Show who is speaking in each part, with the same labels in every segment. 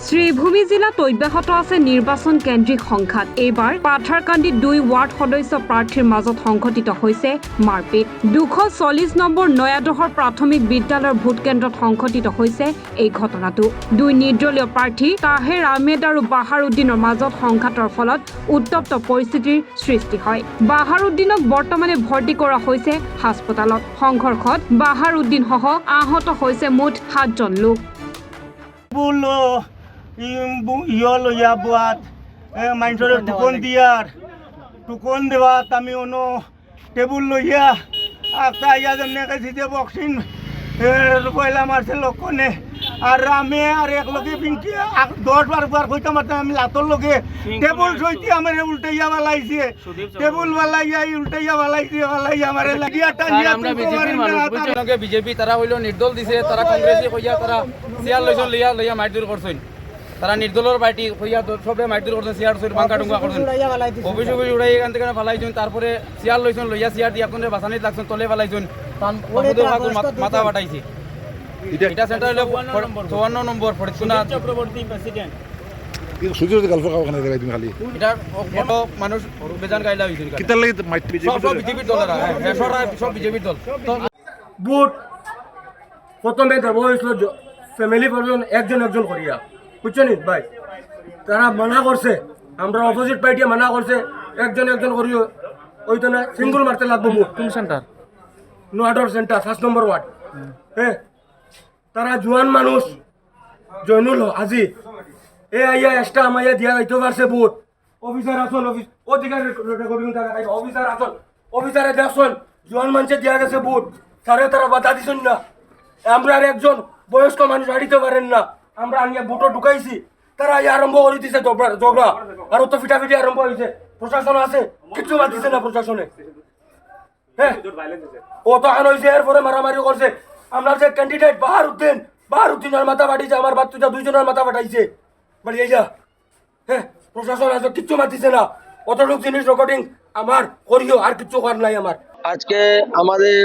Speaker 1: শ্রীভূমি জিলাত অব্যাহত আছে নির্বাচন কেন্দ্রিক সংঘাত। এইবাৰ পাথাৰকান্দিত 2 ৱাৰ্ড সদস্য প্ৰাৰ্থীৰ মাজত সংঘটিত হৈছে মাৰপিট। 240 নম্বৰ নয়াদহৰ প্ৰাথমিক বিদ্যালয়ৰ ভোট কেন্দ্ৰত সংঘটিত হৈছে এই ঘটনাটো। 2 নিৰ্দলীয় প্ৰাৰ্থী তাহেৰ আহমেদ আৰু বাহাৰুদ্দিনৰ মাজত সংঘাতৰ ফলত উত্তপ্ত পৰিস্থিতিৰ সৃষ্টি হয়। বাহাৰুদ্দিনক বৰ্তমানে ভৰ্তি কৰা হৈছে হাস্পতালত। সংঘৰ্ষত বাহাৰুদ্দিনসহ আহত হৈছে মুঠ 7জন লোক।
Speaker 2: লইয়া বুয়াত মানুষের টুকন দেওয়াত আমি অন্য টেবুল লইয়া একটা ইয়া যেমনি গেছি যে বক্সিং পয়লা মারছে লক্ষণে আর আমি আর এক লগে পিঙ্কি 10 বার কইতে মারতে আমি লাতর লগে টেবুল সইতে আমার উল্টাইয়া বালাইছে টেবুল বালাইয়া উল্টাইয়া বালাইছে আমার লাগিয়া টানিয়া
Speaker 3: বিজেপি তারা হইল নির্দল দিছে, তারা কংগ্রেসে কইয়া তারা চেয়ার লইছন লইয়া মারধর করছেন। তারা নির্দলের পার্টি হইয়া সবে মারধর করছেন, চেয়ার বাঙ্কা টুঙ্কা করছেন, অফিস উড়াই এখান থেকে ফালাইছেন। তারপরে চেয়ার লইছন লইয়া চেয়ার দিয়ে এখন বাসানিত লাগছেন, তলে ফালাইছেন, মাথা বাটাইছে। এটা সেন্টার হলো 54 নম্বর ফরিদকুনা চক্রবর্তী প্রেসিডেন্ট। এটা কত মানুষ বেজান গাইলা হইছে। সব বিজেপির দল, সব বিজেপির দল।
Speaker 2: বুট প্রথমে দেব হয়েছিল ফ্যামিলি পর্যন্ত একজন করিয়া, বুঝছেন ভাই? তারা মানা করছে, আমরা অপোজিট পার্টি মানা করছে একজন করিও ওইটা না সিঙ্গুল মারতে লাগবো। বুট
Speaker 3: কোন সেন্টার?
Speaker 2: নোয়াডর সেন্টার 7 নম্বর ওয়ার্ড। হ্যাঁ, তারা জোয়ান মানুষ জয়নুল আজি আইয়া এক্সট্রা আমাইয়া দিয়া যাইতে পারছে। বুট অফিসার আসন অফিস অধিকারী অফিসারে দেখছেন জোয়ান মানুষে দিয়া গেছে বুট, তারা বাধা দিছেন না। আমরা আর একজন বয়স্ক মানুষ হাঁটিতে পারেন না, আমরা আনিয়া বুটও ঢুকাইছি, তারা আরম্ভ করে দিছে ঝগড়া আর তো ফিটাফিটি আরম্ভ হয়েছে। প্রশাসন আছে, কিচ্ছু মাতিছে না প্রশাসনে। হ্যাঁ, ও তো আন হয়েছে, এরপরে মারামারি করছে। আমরা যে ক্যান্ডিডেট বাহারুদ্দিনের মাথা ফাটিছে, আমার বাচ্চা 2 জনের মাথা ফাটাইছে। বলি এই যা, হ্যাঁ প্রশাসন আছে, কিচ্ছু মাতিছে না। অতটুক জিনিস রেকর্ডিং আমার করিও, আর কিচ্ছু করার নাই আমার।
Speaker 4: আজকে আমাদের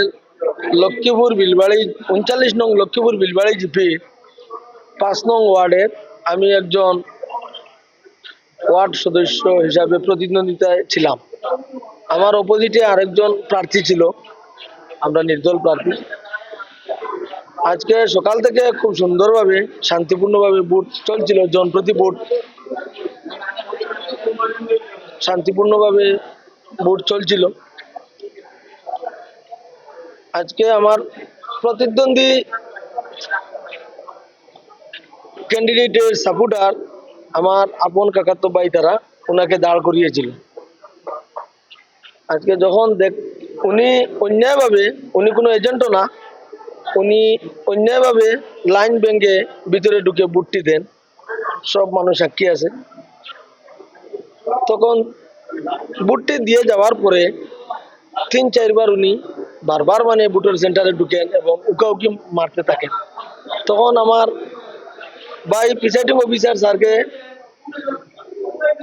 Speaker 4: লক্ষ্মীপুর বিলবাড়ি 39 নং লক্ষ্মীপুর বিলবাড়ি জিপি 5 নং ওয়ার্ডের আমি একজন ওয়ার্ড সদস্য হিসাবে প্রতিদ্বন্দ্বিতায় ছিলাম। আমার অপোজিটে আরেকজন প্রার্থী ছিল, আমরা নির্দল প্রার্থী। আজকে সকাল থেকে খুব সুন্দরভাবে শান্তিপূর্ণভাবে ভোট চলছিল, জনপ্রতি ভোট শান্তিপূর্ণভাবে ভোট চলছিল। আজকে আমার প্রতিদ্বন্দ্বী ক্যান্ডিডেটের সাপোর্টার আমার আপন কাকাতো ভাই, তারা ওনাকে দাঁড় করিয়েছিল। আজকে যখন উনি অন্যায়ভাবে, উনি কোনো এজেন্টও না, উনি অন্যায়ভাবে লাইন ভেঙে ভিতরে ঢুকে ভোটটি দেন, সব মানুষ সাক্ষী আছে। তখন ভোটটি দিয়ে যাওয়ার পরে 3-4 বার উনি বারবার মানে ভোটের সেন্টারে ঢুকেন এবং উকাউকি মারতে থাকেন। তখন আমার ভাই প্রিসাইডিং অফিসার স্যারকে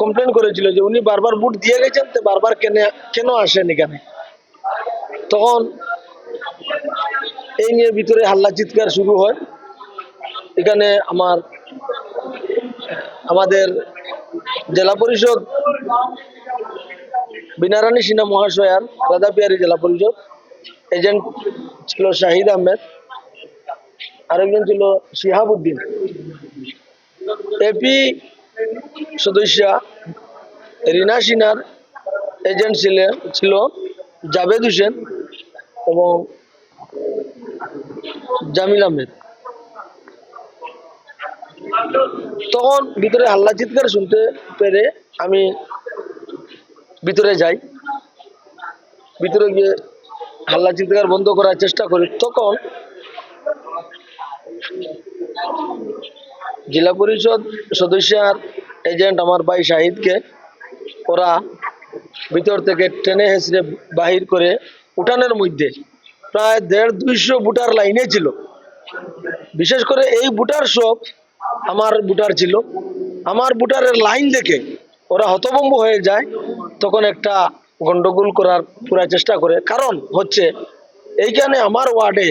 Speaker 4: কমপ্লেন করেছিল যে উনি বারবার ভোট দিয়ে গেছেন, তো বারবার কেন আসেন এখানে। তখন এই নিয়ে ভিতরে হাল্লা চিৎকার শুরু হয়। এখানে আমাদের জেলা পরিষদ বিনারানী সিনহা মহাশয়ার রাজাপিয়ারি জেলা পরিষদ এজেন্ট ছিল শাহিদ আহমেদ, আরেকজন ছিল শিহাবুদ্দিন, এপি সদস্যা রিনা সিনহার এজেন্ট ছিল জাভেদ হোসেন এবং জামিল আহমেদ। তখন ভিতরে হাল্লা চিৎকার শুনতে পেরে আমি ভিতরে যাই, ভিতরে গিয়ে হাল্লা চিৎকার বন্ধ করার চেষ্টা করি। তখন জেলা পরিষদ সদস্যার এজেন্ট আমার ভাই শাহিদকে ওরা ভিতর থেকে টেনে হেঁচড়ে বাহির করে উঠানের মধ্যে প্রায় 150-200 ভোটার লাইনে ছিল। বিশেষ করে এই ভোটার সব আমার ভোটার ছিল। আমার ভোটারের লাইন দেখে ওরা হতভম্ব হয়ে যায়। তখন একটা গন্ডগোল করার পুরা চেষ্টা করে, কারণ হচ্ছে এইখানে আমার ওয়ার্ডে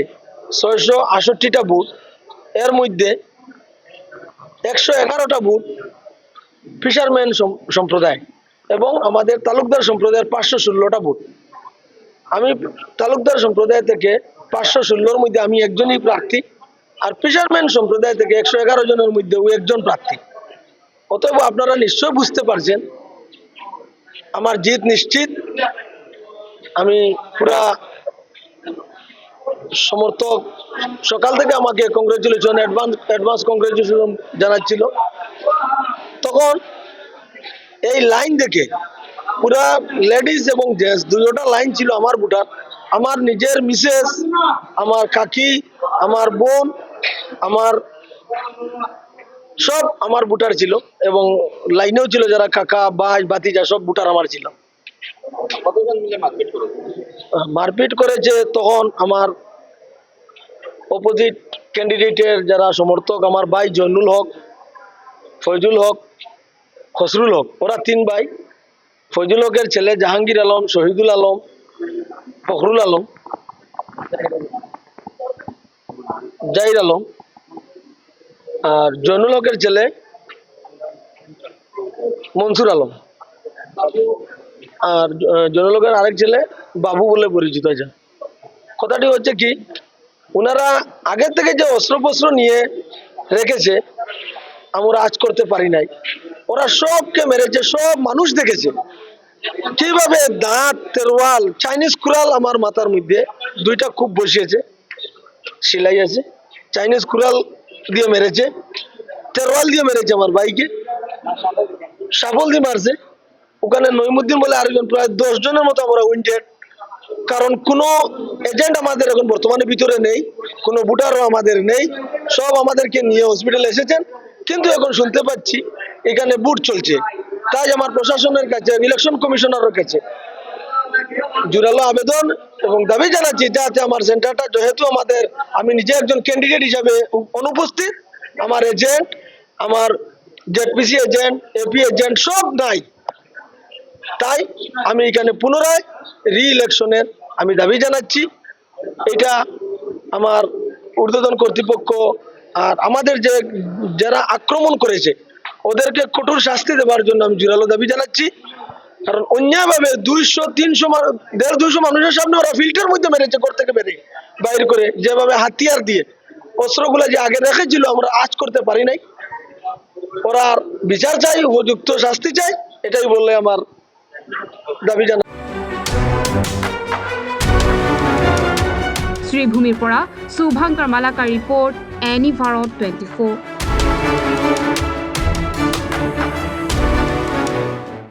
Speaker 4: 668টা বুথ, এর মধ্যে 111টা বুথ ফিশারম্যান সম্প্রদায় এবং আমাদের তালুকদার সম্প্রদায়ের 516টা বুথ। আমি তালুকদার সম্প্রদায় থেকে 516-র মধ্যে আমি একজনই প্রার্থী, আর ফিশারম্যান সম্প্রদায় থেকে 111 জনের মধ্যে ওই একজন প্রার্থী। অতএব আপনারা নিশ্চয় বুঝতে পারছেন আমার জিত নিশ্চিত। আমি পুরা সমর্থক সকাল থেকে আমাকে কংগ্রেচুলেশন, অ্যাডভান্স কংগ্রেচুলেশন জানাচ্ছিল। তখন এই লাইন দেখে পুরা লেডিস এবং জেন্টস দুইটা লাইন ছিল আমার ভোটার। আমার নিজের মিসেস, আমার কাকি, আমার বোন, আমার সব আমার ভোটার ছিল এবং লাইনেও ছিল যারা কাকা ভাই ভাতিজা সব ভোটার আমার ছিল। মারপিট করেছে তখন আমার অপোজিট ক্যান্ডিডেটের যারা সমর্থক, আমার ভাই জয়নুল হক, ফয়জুল হক, খসরুল হক, ওরা 3 ভাই। ফয়জুল হকের ছেলে জাহাঙ্গীর আলম, শহীদুল আলম, ফখরুল আলম, জাহির আলম, আর জয়নুল হকের ছেলে মনসুর আলম, আর জয়নুল হকের আরেক ছেলে বাবু বলে পরিচিত আছে। কথাটি হচ্ছে কি, ওনারা আগের থেকে যে অস্ত্রপস্ত্র নিয়ে রেখেছে আমরা আজ করতে পারি নাই। ওরা সবকে মেরেছে, সব মানুষ দেখেছে কিভাবে দাঁত, তেরওয়াল, চাইনিজ কুড়াল আমার মাথার মধ্যে 2টা খুব বসিয়েছে, সেলাই আছে। চাইনিজ কুড়াল দিয়ে মেরেছে, তেরওয়াল দিয়ে মেরেছে আমার ভাইকে, সাফল দিয়ে মারছে। ওখানে নইমুদ্দিন বলে আরেকজন, প্রায় 10 জনের মতো আমরা উইন্টেড। কারণ কোনো এজেন্ট আমাদের এখন বর্তমানে ভিতরে নেই, কোনো ভোটারও আমাদের নেই, সব আমাদেরকে নিয়ে হসপিটালে এসেছেন। কিন্তু এখন শুনতে পাচ্ছি এখানে বুট চলছে। তাই আমার প্রশাসনের কাছে, ইলেকশন কমিশনারের কাছে জোরালো আবেদন এবং দাবি জানাচ্ছি যাতে আমার সেন্টারটা, যেহেতু আমি নিজে একজন ক্যান্ডিডেট হিসাবে অনুপস্থিত, আমার এজেন্ট, আমার জেডপিসি এজেন্ট, এপি এজেন্ট সব নাই, তাই আমি এখানে পুনরায় রি-ইলেকশনের আমি দাবি জানাচ্ছি। এটা আমার ঊর্ধ্বতন কর্তৃপক্ষ আর আমাদের যারা আক্রমণ করেছে ওদেরকে কঠোর শাস্তি দেওয়ার জন্য আমি জোরালো দাবি জানাচ্ছি। কারণ অন্যায়ভাবে 200-300 মানুষের সামনে ওরা ফিল্টার মধ্যে মেরেছে, ঘর থেকে বেরিয়ে বাইর করে, যেভাবে হাতিয়ার দিয়ে অস্ত্রগুলা যে আগে রেখেছিল আমরা আজ করতে পারি নাই। ওরা বিচার চাই, উপযুক্ত শাস্তি চাই, এটাই বললে আমার দাবি জানা।
Speaker 1: শ্রীভূমিৰ পৰা শুভাংকৰ মালাকাৰ ৰিপৰ্ট, এনি ভাৰত 24।